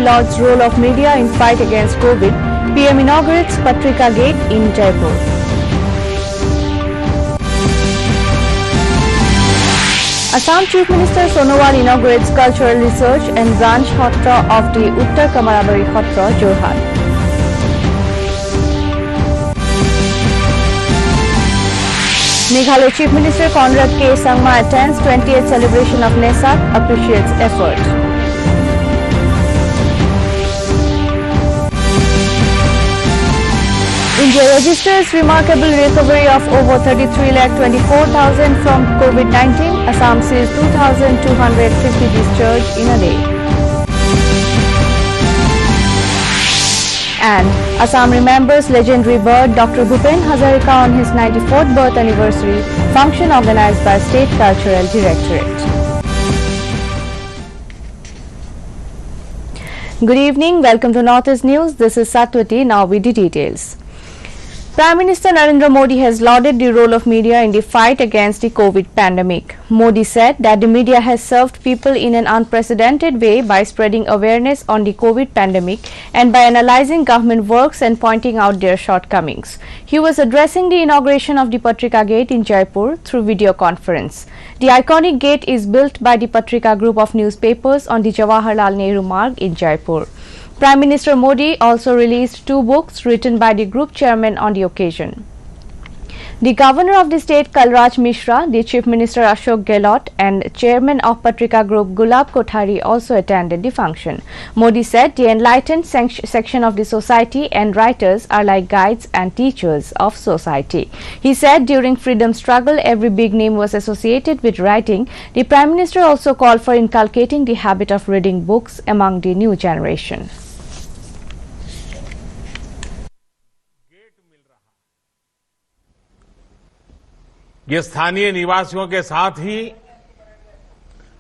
lauds role of media in fight against COVID. PM inaugurates Patrika Gate in Jaipur. Assam Chief Minister Sonowal inaugurates Cultural Research and Branch Hotra of the Uttar Kamarabari Hotra, Jorhat. Meghalaya Chief Minister Conrad K. Sangma attends 20th celebration of NESAC, appreciates effort. India registers remarkable recovery of over 33,24,000 from COVID-19. Assam sees 2,250 discharged in a day. And Assam remembers legendary bird Dr. Bhupen Hazarika on his 94th birth anniversary, function organized by State Cultural Directorate. Good evening, welcome to Northeast News. This is Satwati, now with the details. Prime Minister Narendra Modi has lauded the role of media in the fight against the COVID pandemic. Modi said that the media has served people in an unprecedented way by spreading awareness on the COVID pandemic and by analyzing government works and pointing out their shortcomings. He was addressing the inauguration of the Patrika Gate in Jaipur through video conference. The iconic gate is built by the Patrika group of newspapers on the Jawaharlal Nehru Marg in Jaipur. Prime Minister Modi also released 2 books written by the group chairman on the occasion. The Governor of the state Kalraj Mishra, the Chief Minister Ashok Gehlot and Chairman of Patrika Group Gulab Kothari also attended the function. Modi said the enlightened section of the society and writers are like guides and teachers of society. He said during freedom struggle every big name was associated with writing. The Prime Minister also called for inculcating the habit of reading books among the new generation. ये स्थानीय निवासियों के साथ ही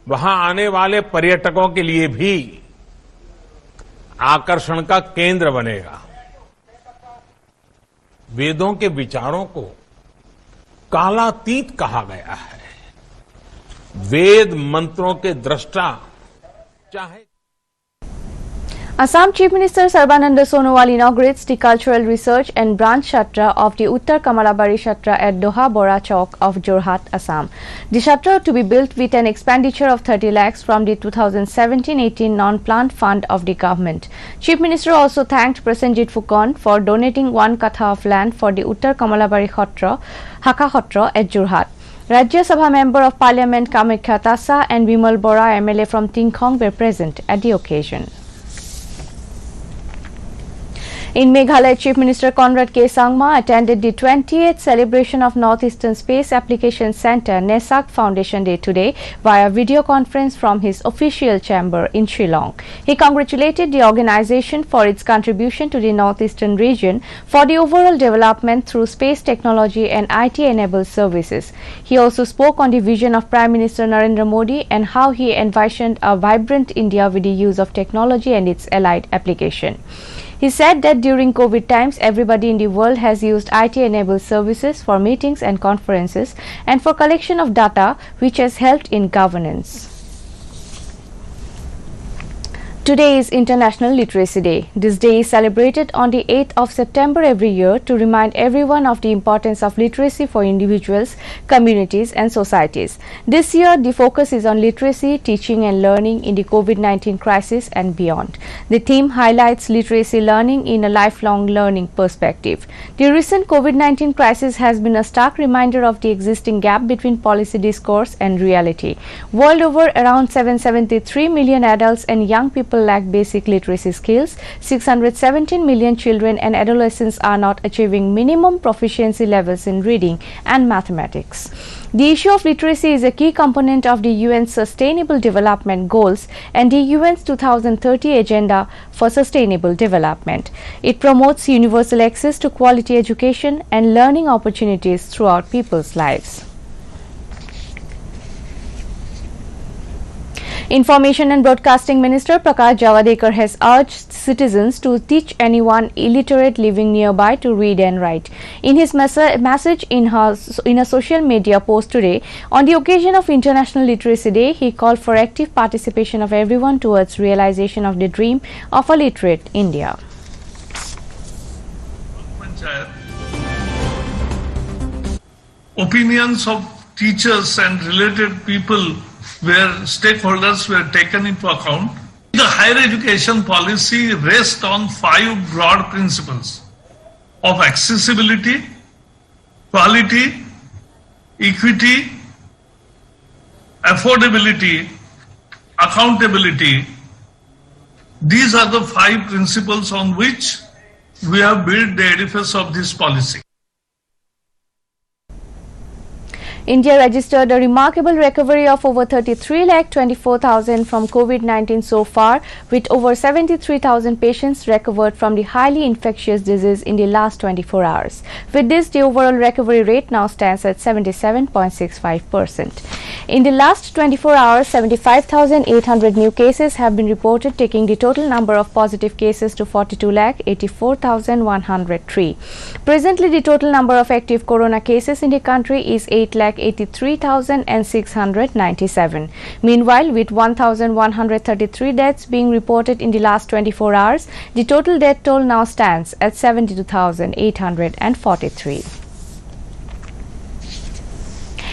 वहां आने वाले पर्यटकों के लिए भी आकर्षण का केंद्र बनेगा। वेदों के विचारों को कालातीत कहा गया है। वेद मंत्रों के दृष्टा चाहे Assam Chief Minister Sarbananda Sonowal inaugurates the Cultural Research and Branch Shatra of the Uttar Kamarabari Shatra at Doha Bora Chowk of Jorhat, Assam. The shatra to be built with an expenditure of 30 lakhs from the 2017-18 non-plant fund of the government. Chief Minister also thanked Prasenjit Phukon for donating 1 katha of land for the Uttar Kamarabari Hotra, Haka Hotra at Jorhat. Rajya Sabha Member of Parliament Kamakhya Tasa and Bimal Bora MLA from Tingkhong were present at the occasion. In Meghalaya, Chief Minister Conrad K. Sangma attended the 20th celebration of Northeastern Space Application Centre NESAC Foundation Day today via video conference from his official chamber in Shillong. He congratulated the organisation for its contribution to the Northeastern region for the overall development through space technology and IT-enabled services. He also spoke on the vision of Prime Minister Narendra Modi and how he envisioned a vibrant India with the use of technology and its allied application. He said that during COVID times, everybody in the world has used IT-enabled services for meetings and conferences and for collection of data, which has helped in governance. Today is International Literacy Day. This day is celebrated on the 8th of September every year to remind everyone of the importance of literacy for individuals, communities and societies. This year, the focus is on literacy, teaching and learning in the COVID-19 crisis and beyond. The theme highlights literacy learning in a lifelong learning perspective. The recent COVID-19 crisis has been a stark reminder of the existing gap between policy discourse and reality. World over, around 773 million adults and young people lack basic literacy skills. 617 million children and adolescents are not achieving minimum proficiency levels in reading and mathematics. The issue of literacy is a key component of the UN's Sustainable Development Goals and the UN's 2030 Agenda for Sustainable Development. It promotes universal access to quality education and learning opportunities throughout people's lives. Information and Broadcasting Minister Prakash Javadekar has urged citizens to teach anyone illiterate living nearby to read and write. In his message in a social media post today, on the occasion of International Literacy Day, he called for active participation of everyone towards realization of the dream of a literate India. Opinions of teachers and related people where stakeholders were taken into account. The higher education policy rests on 5 broad principles of accessibility, quality, equity, affordability, accountability. These are the 5 principles on which we have built the edifice of this policy. India registered a remarkable recovery of over 33,24,000 from COVID-19 so far, with over 73,000 patients recovered from the highly infectious disease in the last 24 hours. With this, the overall recovery rate now stands at 77.65%. In the last 24 hours, 75,800 new cases have been reported, taking the total number of positive cases to 42,84,103. Presently, the total number of active corona cases in the country is 8,83,697. Meanwhile, with 1,133 deaths being reported in the last 24 hours, the total death toll now stands at 72,843.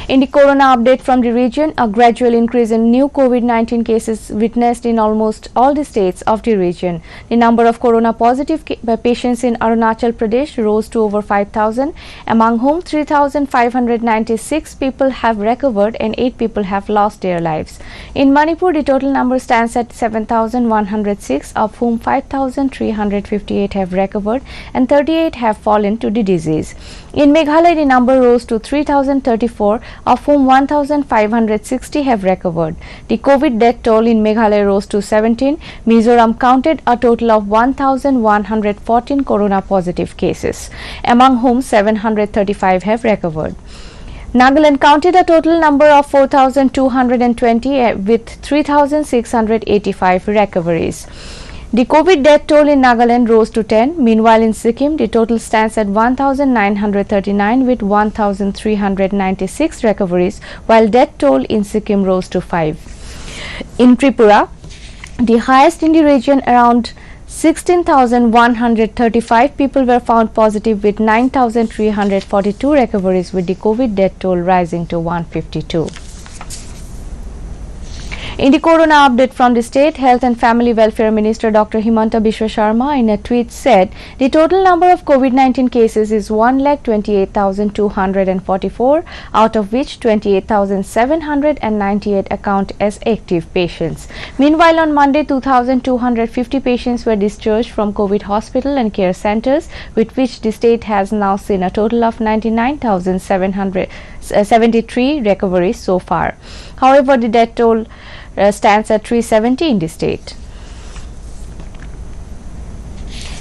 In the corona update from the region, a gradual increase in new COVID-19 cases witnessed in almost all the states of the region. The number of corona positive patients in Arunachal Pradesh rose to over 5,000, among whom 3,596 people have recovered and 8 people have lost their lives. In Manipur, the total number stands at 7,106, of whom 5,358 have recovered and 38 have fallen to the disease. In Meghalaya, the number rose to 3,034, of whom 1,560 have recovered. The COVID death toll in Meghalaya rose to 17. Mizoram counted a total of 1,114 corona positive cases, among whom 735 have recovered. Nagaland counted a total number of 4,220 with 3,685 recoveries. The COVID death toll in Nagaland rose to 10. Meanwhile, in Sikkim, the total stands at 1,939 with 1,396 recoveries, while death toll in Sikkim rose to 5. In Tripura, the highest in the region, around 16,135 people were found positive with 9,342 recoveries, with the COVID death toll rising to 152. In the corona update from the state, Health and Family Welfare Minister Dr. Himanta Biswa Sharma in a tweet said the total number of COVID-19 cases is 1,28,244, out of which 28,798 account as active patients. Meanwhile, on Monday, 2,250 patients were discharged from COVID hospital and care centers, with which the state has now seen a total of 99,773 recoveries so far. However, the death toll stands at 370 in the state.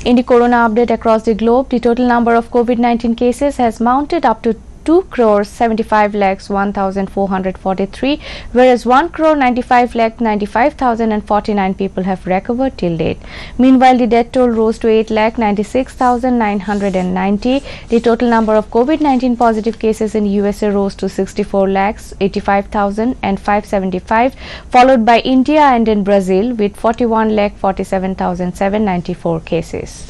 In the corona update across the globe, the total number of COVID-19 cases has mounted up to 2,75,01,443, whereas 1,95,95,049 people have recovered till date. Meanwhile, the death toll rose to 8,96,990. The total number of COVID-19 positive cases in USA rose to 64,85,575, followed by India and in Brazil with 41,47,794 cases.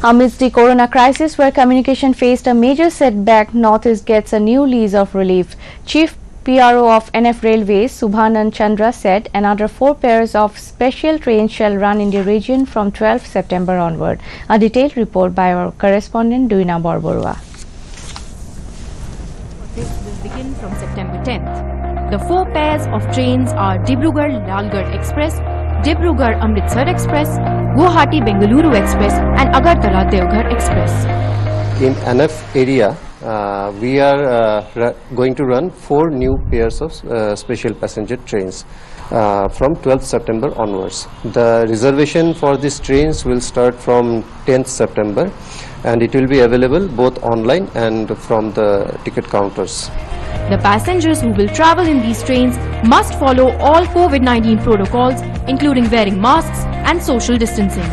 Amidst the corona crisis, where communication faced a major setback, Northeast gets a new lease of relief. Chief PRO of NF Railways, Subhanand Chandra, said another 4 pairs of special trains shall run in the region from 12 September onward. A detailed report by our correspondent Duina Borborua. This will begin from September 10th. The 4 pairs of trains are Dibrugarh-Lalgarh Express, Dibrugarh-Amritsar Express, Guwahati-Bengaluru Express and Agartala-Devghar Express. In NF area, we are going to run 4 new pairs of special passenger trains from 12th September onwards. The reservation for these trains will start from 10th September and it will be available both online and from the ticket counters. The passengers who will travel in these trains must follow all COVID-19 protocols, including wearing masks and social distancing.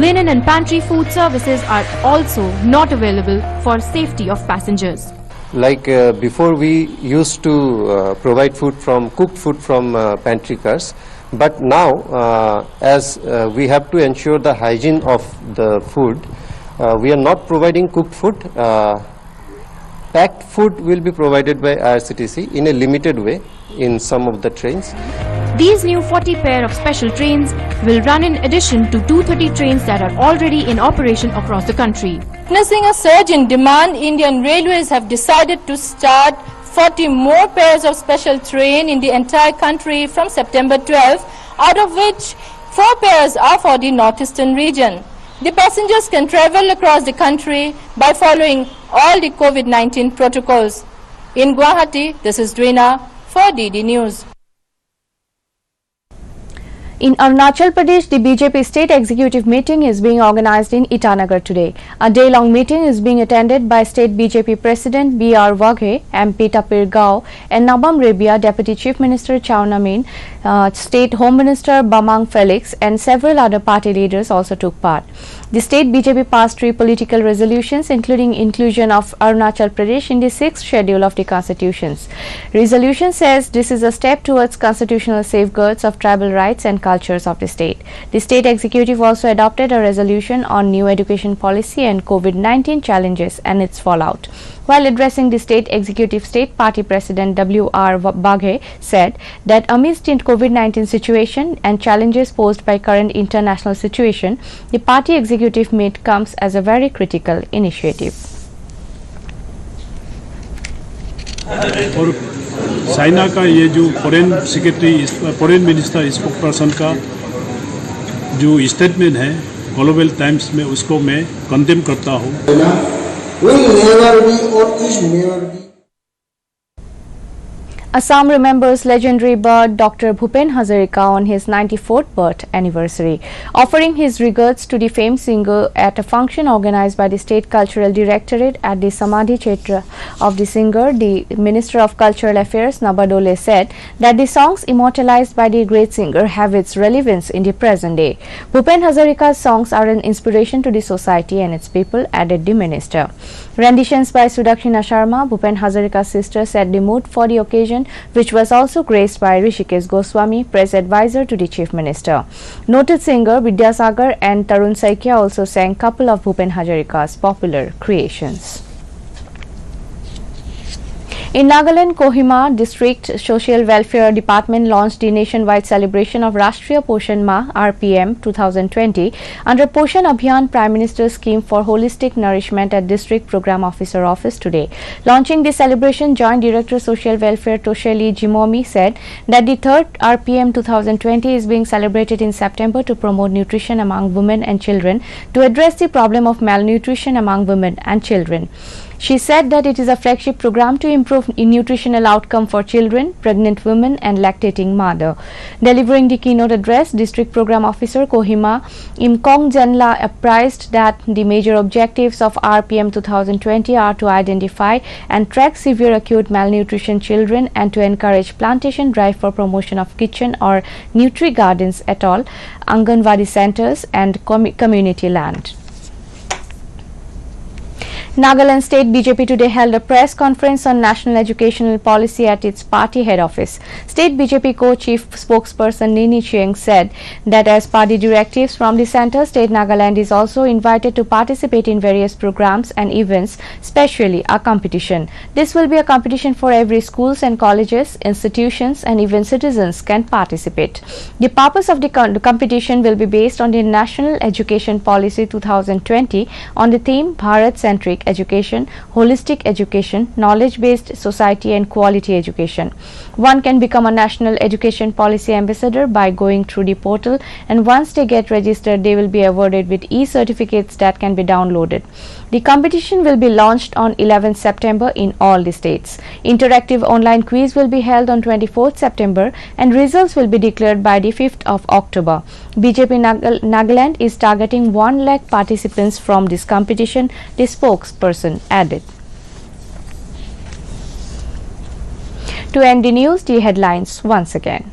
Linen and pantry food services are also not available for safety of passengers. Like before, we used to provide cooked food from pantry cars, but now as we have to ensure the hygiene of the food, we are not providing cooked food. Packed food will be provided by IRCTC in a limited way in some of the trains. These new 40 pair of special trains will run in addition to 230 trains that are already in operation across the country. Witnessing a surge in demand, Indian Railways have decided to start 40 more pairs of special train in the entire country from September 12, out of which 4 pairs are for the northeastern region. The passengers can travel across the country by following all the COVID-19 protocols. In Guwahati, this is Dweena for DD News. In Arunachal Pradesh, the BJP state executive meeting is being organized in Itanagar today. A day-long meeting is being attended by state BJP President B.R. Waghe, MP Tapir Gao, and Nabam Rebia, Deputy Chief Minister Chaunamin, State Home Minister Bamang Felix, and several other party leaders also took part. The state BJP passed 3 political resolutions, including inclusion of Arunachal Pradesh in the 6th schedule of the constitutions. Resolution says this is a step towards constitutional safeguards of tribal rights and cultures of the state. The state executive also adopted a resolution on new education policy and COVID-19 challenges and its fallout. While addressing the state executive, state party president W.R. Baghe said that amidst the COVID-19 situation and challenges posed by current international situation, the party executive meet comes as a very critical initiative. और China का ये जो foreign minister spoke person का जो statement है global times में, उसको मैं कंडेम करता हूँ. will never be or is never be. Assam remembers legendary bird Dr. Bhupen Hazarika on his 94th birth anniversary, offering his regards to the famed singer at a function organized by the State Cultural Directorate at the Samadhi Kshetra of the singer. The Minister of Cultural Affairs Nabadole said that the songs immortalized by the great singer have its relevance in the present day. Bhupen Hazarika's songs are an inspiration to the society and its people, added the minister. Renditions by Sudakshina Sharma, Bhupen Hazarika's sister, set the mood for the occasion, which was also graced by Rishikesh Goswami, press advisor to the Chief Minister. Noted singer Vidyasagar and Tarun Saikia also sang couple of Bhupen Hazarika's popular creations. In Nagaland, Kohima District Social Welfare Department launched the nationwide celebration of Rashtriya Poshan Mah (RPM) 2020 under Poshan Abhiyan Prime Minister's Scheme for Holistic Nourishment at District Program Officer Office today. Launching the celebration, Joint Director Social Welfare Tosheli Jimomi said that the third RPM 2020 is being celebrated in September to promote nutrition among women and children to address the problem of malnutrition among women and children. She said that it is a flagship program to improve nutritional outcome for children, pregnant women and lactating mother. Delivering the keynote address, District Program Officer Kohima Imkong Janla apprised that the major objectives of RPM 2020 are to identify and track severe acute malnutrition children and to encourage plantation drive for promotion of kitchen or nutri gardens at all Anganwadi centers and community land. Nagaland State BJP today held a press conference on national educational policy at its party head office. State BJP co-chief spokesperson Nini Chieng said that as party directives from the centre, State Nagaland is also invited to participate in various programs and events, especially a competition. This will be a competition for every schools and colleges, institutions and even citizens can participate. The purpose of the competition will be based on the National Education Policy 2020 on the theme Bharat-centric education, holistic education, knowledge-based society and quality education. One can become a national education policy ambassador by going through the portal, and once they get registered, they will be awarded with e-certificates that can be downloaded. The competition will be launched on 11th September in all the states. Interactive online quiz will be held on 24th September and results will be declared by the 5th of October. BJP Nagaland is targeting 1 lakh participants from this competition, the spokesperson added. To end the news, the headlines once again.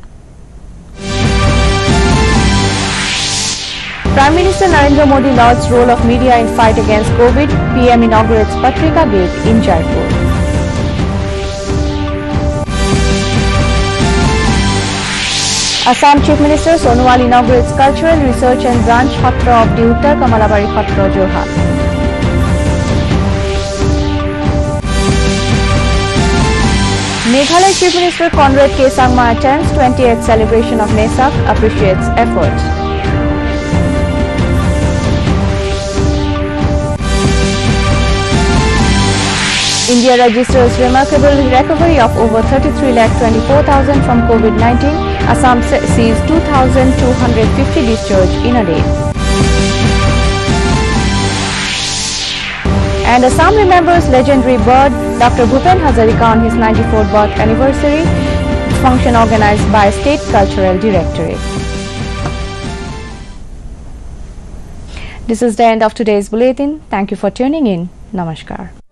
Prime Minister Narendra Modi lauds role of media in fight against COVID. PM inaugurates Patrika Gate in Jaipur. Assam Chief Minister Sonowal inaugurates Cultural Research and Branch Khatra of the Uttar Kamalabari Khatra, Jorhat. Meghalaya Chief Minister Conrad K. Sangma attends 28th celebration of Nesak, appreciates efforts. India registers remarkable recovery of over 33,24,000 from COVID-19. Assam sees 2,250 discharged in a day. And Assam remembers legendary bird Dr. Bhupen Hazarika on his 94th birth anniversary. Function organized by State Cultural Directorate. This is the end of today's bulletin. Thank you for tuning in. Namaskar.